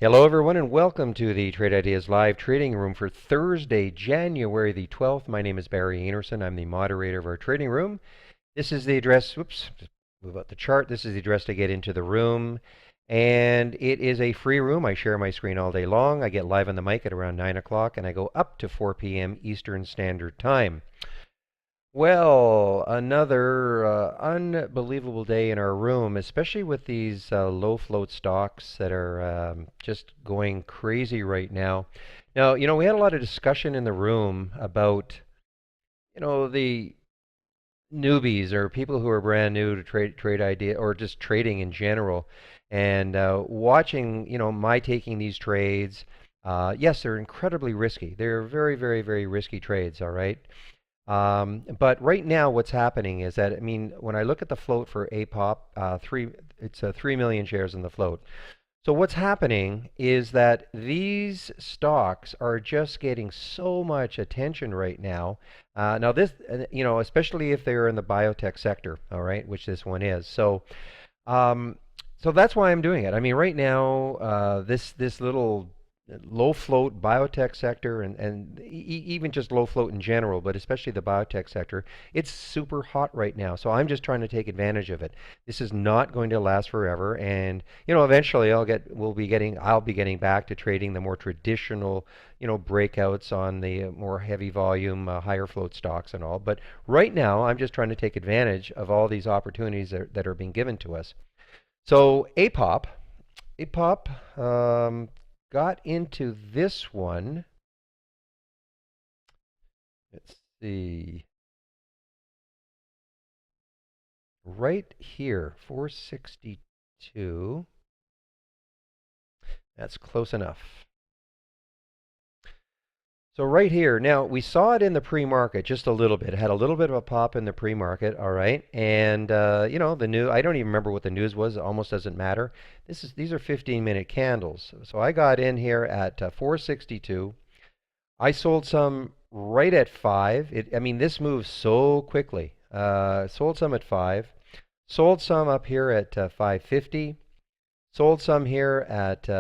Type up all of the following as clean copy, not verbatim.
Hello, everyone, and welcome to the Trade Ideas Live Trading Room for Thursday, January the 12th. My name is Barry Anderson. I'm the moderator of our trading room. This is the address. Whoops, just move out the chart. This is the address to get into the room. And it is a free room. I share my screen all day long. I get live on the mic at around 9 o'clock, and I go up to 4 p.m. Eastern Standard Time. Well, another unbelievable day in our room, especially with these low float stocks that are just going crazy right now. Now, we had a lot of discussion in the room about, the newbies or people who are brand new to trade idea or just trading in general, and watching, my taking these trades. Yes, they're incredibly risky. They're very, very, very risky trades. All right. But right now, what's happening is that, I mean, when I look at the float for APOP, it's 3 million shares in the float. So what's happening is that these stocks are just getting so much attention right now. Now this, especially if they're in the biotech sector, all right, which this one is. Um, so that's why I'm doing it. I mean, right now, this little low float biotech sector and even just low float in general, but especially the biotech sector, it's super hot right now. So I'm just trying to take advantage of it. This is not going to last forever, and eventually I'll be getting back to trading the more traditional, breakouts on the more heavy volume, higher float stocks and all. But right now, I'm just trying to take advantage of all these opportunities that are being given to us. So APOP got into this one. Let's see. Right here, 462. That's close enough. So right here, now we saw it in the pre-market just a little bit. It had a little bit of a pop in the pre-market, all right. And the new, I don't even remember what the news was. It almost doesn't matter. These are 15-minute candles. So I got in here at 462. I sold some right at 5. I mean, this moves so quickly. Sold some at 5. Sold some up here at 550. Sold some here at,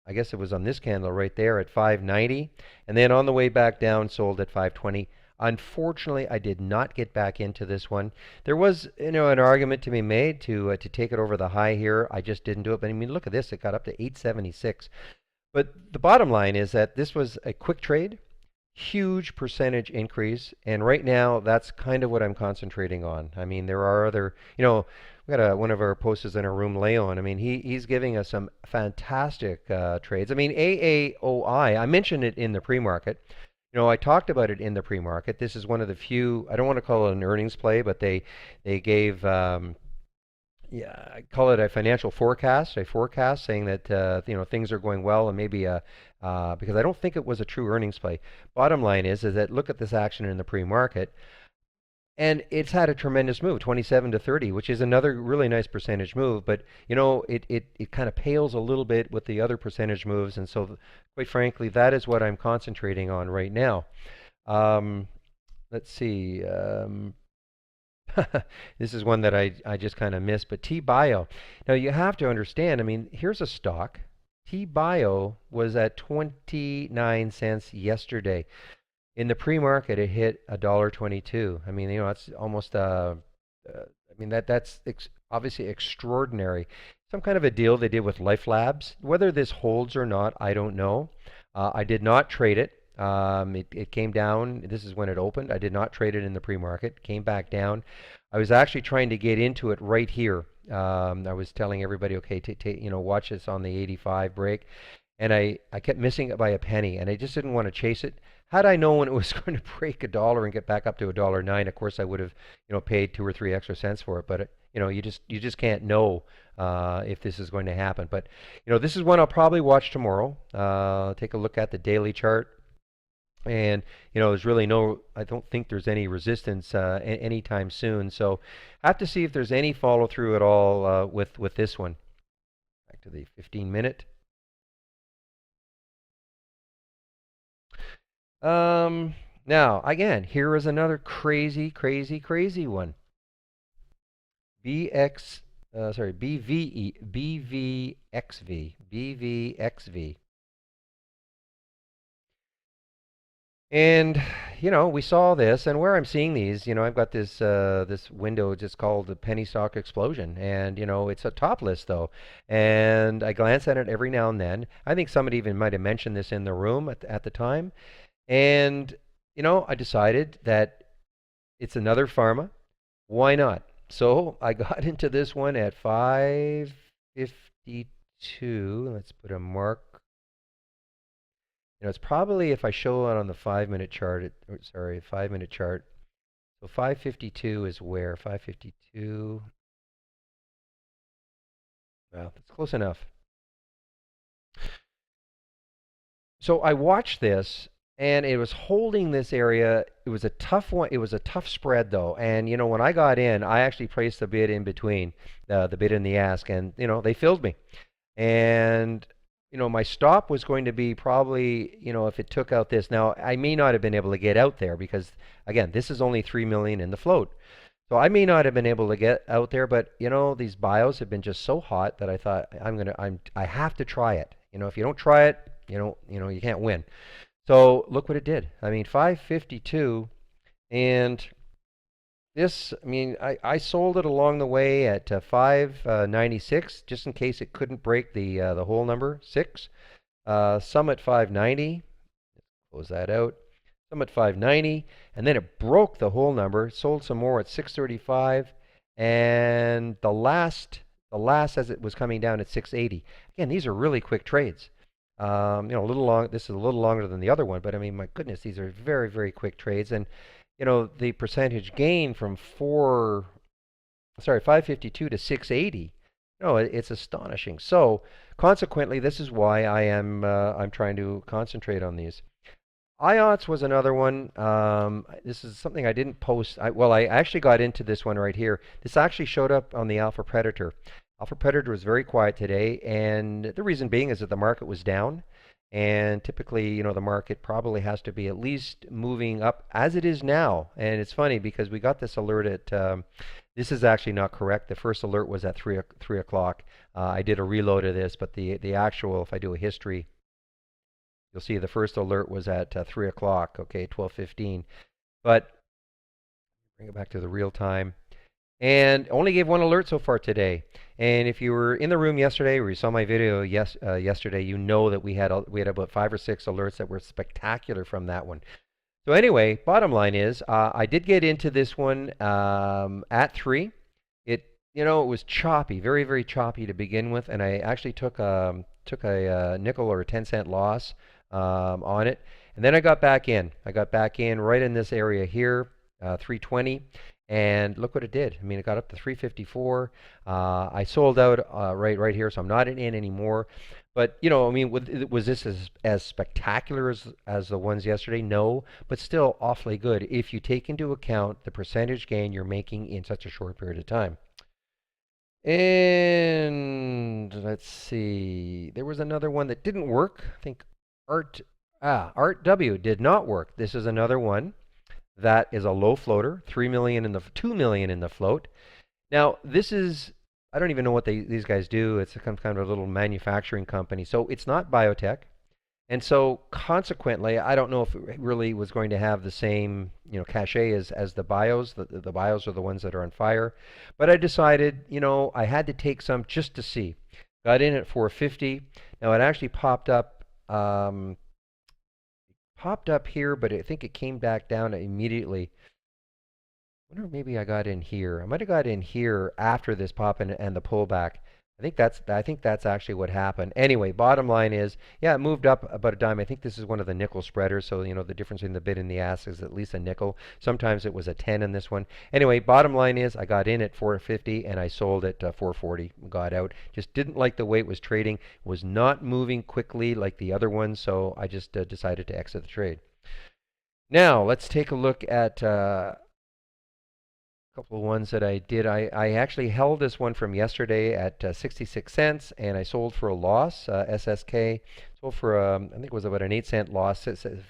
I guess it was on this candle right there at 590. And then on the way back down, sold at 520. Unfortunately, I did not get back into this one. There was, an argument to be made to take it over the high here. I just didn't do it. But I mean, look at this. It got up to 876. But the bottom line is that this was a quick trade, huge percentage increase, and right now that's kind of what I'm concentrating on. I mean, there are other, we got one of our posters in our room, Leon. I mean, he's giving us some fantastic trades. I mean, AAOI, I mentioned it in the pre-market. I talked about it in the pre-market. This is one of the few, I don't want to call it an earnings play, but they gave yeah, I call it a financial forecast, a forecast saying that things are going well, and maybe because I don't think it was a true earnings play. Bottom line is that look at this action in the pre-market, and it's had a tremendous move, 27 to 30, which is another really nice percentage move. But it kind of pales a little bit with the other percentage moves, and so quite frankly, that is what I'm concentrating on right now. Um, let's see. This is one that I just kind of missed, but T-Bio. Now you have to understand, I mean, here's a stock. T-Bio was at 29 cents yesterday. In the pre-market, it hit $1.22. I mean, it's almost I mean that's obviously extraordinary. Some kind of a deal they did with Life Labs. Whether this holds or not, I don't know. I did not trade it. It came down. This is when it opened. I did not trade it in the pre-market. Came back down. I was actually trying to get into it right here. I was telling everybody, okay, watch this on the 85 break, and I kept missing it by a penny, and I just didn't want to chase it. Had I known it was going to break a dollar and get back up to $1.09, of course I would have, paid 2 or 3 extra cents for it. But you just can't know if this is going to happen. But this is one I'll probably watch tomorrow. Take a look at the daily chart. And there's really I don't think there's any resistance anytime soon. So I have to see if there's any follow through at all with this one. Back to the 15-minute. Now again, here is another crazy, crazy, crazy one. BX sorry, BVXV. And we saw this, and where I'm seeing these, I've got this window just called the penny stock explosion, and it's a top list though, and I glance at it every now and then. I think somebody even might have mentioned this in the room at the time, and I decided that it's another pharma. Why not? So I got into this one at 552. Let's put a mark. It's probably if I show it on the 5-minute chart. Sorry, 5-minute chart. So 552 is where? 552. Well, that's close enough. So I watched this, and it was holding this area. It was a tough one. It was a tough spread, though. And when I got in, I actually placed the bid in between the bid and the ask, and they filled me. And my stop was going to be probably, if it took out this. Now, I may not have been able to get out there because, again, this is only 3 million in the float. So I may not have been able to get out there, but these bios have been just so hot that I thought I have to try it. If you don't try it, you can't win. So look what it did. I mean, 552, and this, I mean, I sold it along the way at 596, just in case it couldn't break the whole number 6. Some at 590. Close that out. Some at 590, and then it broke the whole number. Sold some more at 635, and the last as it was coming down at 680. Again, these are really quick trades. A little long. This is a little longer than the other one, but I mean, my goodness, these are very, very quick trades. And the percentage gain from 552 to 680. No, it's astonishing. So consequently, this is why I'm trying to concentrate on these. IOTS was another one. This is something I didn't post. I actually got into this one right here. This actually showed up on the Alpha Predator. Alpha Predator was very quiet today, and the reason being is that the market was down. And typically, the market probably has to be at least moving up as it is now. And it's funny because we got this alert at, this is actually not correct. The first alert was at 3 o'clock. I did a reload of this, but the actual, if I do a history, you'll see the first alert was at 3 o'clock, okay, 12:15. But bring it back to the real time. And only gave one alert so far today. And if you were in the room yesterday or you saw my video yesterday, you know that we had about 5 or 6 alerts that were spectacular from that one. So anyway, bottom line is I did get into this one at 3. It was choppy, very, very choppy to begin with, and I actually took a nickel or a 10-cent loss on it. And then I got back in. I got back in right in this area here, 320. And look what it did. I mean, it got up to 354. I sold out right here, so I'm not in anymore. But I mean, was this as spectacular as the ones yesterday? No, but still awfully good if you take into account the percentage gain you're making in such a short period of time. And let's see, there was another one that didn't work. I think Art W did not work. This is another one that is a low floater, 2 million in the float. Now, this is, I don't even know what these guys do. It's kind of a little manufacturing company. So it's not biotech. And so consequently, I don't know if it really was going to have the same, cachet as the bios. The bios are the ones that are on fire. But I decided, I had to take some just to see. Got in at 450. Now it actually popped up here, but I think it came back down immediately. I wonder if maybe I got in here. I might have got in here after this pop and the pullback. I think that's actually what happened. Anyway, bottom line is, yeah, it moved up about a dime. I think this is one of the nickel spreaders, so the difference in the bid and the ask is at least a nickel. Sometimes it was a 10 in this one. Anyway, bottom line is, I got in at 450 and I sold at 440. Got out. Just didn't like the way it was trading. Was not moving quickly like the other ones, so I just decided to exit the trade. Now let's take a look at couple of ones that I did. I actually held this one from yesterday at 66 cents, and I sold for a loss. SSK sold for I think it was about an 8-cent loss. It was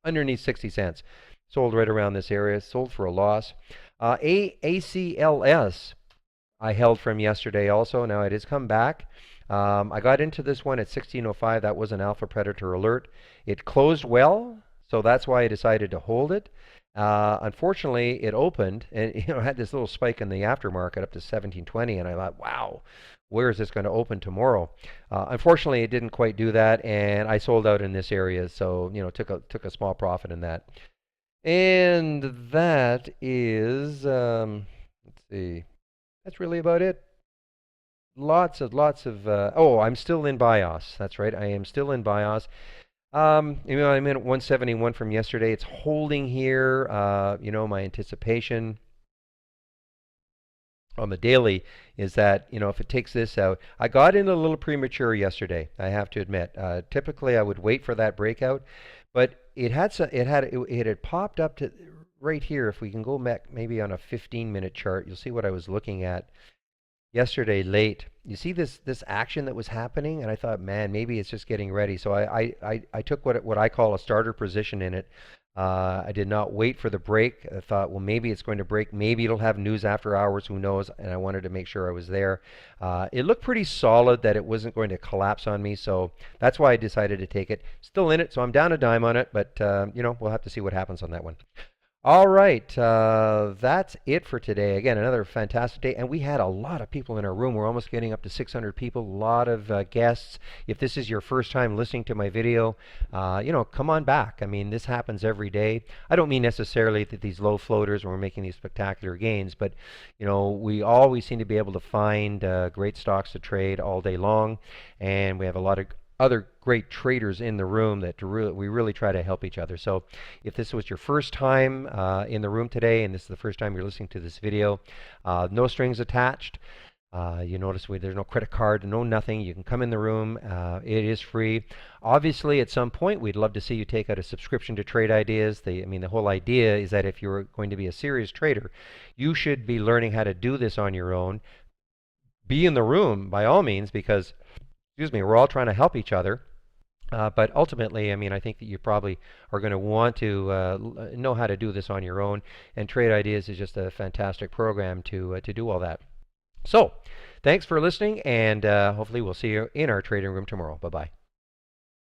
underneath 60 cents. Sold right around this area. Sold for a loss. ACLS. I held from yesterday also. Now it has come back. I got into this one at 1605. That was an alpha predator alert. It closed well, so that's why I decided to hold it. Unfortunately, it opened and had this little spike in the aftermarket up to 1720, and I thought, wow, where is this going to open tomorrow? Unfortunately, it didn't quite do that, and I sold out in this area, so took a small profit in that. And that is, let's see, that's really about it. Lots of. Oh, I'm still in BIOS. That's right. I am still in BIOS. I'm in at 171 from yesterday. It's holding here. My anticipation on the daily is that if it takes this out, I got in a little premature yesterday. I have to admit. Typically, I would wait for that breakout, but it had popped up to right here. If we can go back maybe on a 15-minute chart, you'll see what I was looking at yesterday late. You see this action that was happening, and I thought, man, maybe it's just getting ready. So I took what I call a starter position in it. I did not wait for the break. I thought, well, maybe it's going to break. Maybe it'll have news after hours. Who knows? And I wanted to make sure I was there. It looked pretty solid that it wasn't going to collapse on me, so that's why I decided to take it. Still in it, so I'm down a dime on it, but we'll have to see what happens on that one. All right, that's it for today. Again, another fantastic day, and we had a lot of people in our room. We're almost getting up to 600 people, a lot of guests. If this is your first time listening to my video, come on back. I mean, this happens every day. I don't mean necessarily that these low floaters when we're making these spectacular gains, but we always seem to be able to find great stocks to trade all day long, and we have a lot of other great traders in the room that we really try to help each other. So if this was your first time in the room today, and this is the first time you're listening to this video, no strings attached. You notice there's no credit card, no nothing. You can come in the room. It is free. Obviously, at some point, we'd love to see you take out a subscription to Trade Ideas. The whole idea is that if you're going to be a serious trader, you should be learning how to do this on your own. Be in the room by all means, because we're all trying to help each other. But ultimately, I think that you probably are going to want to know how to do this on your own. And Trade Ideas is just a fantastic program to do all that. So, thanks for listening, and hopefully we'll see you in our trading room tomorrow. Bye-bye.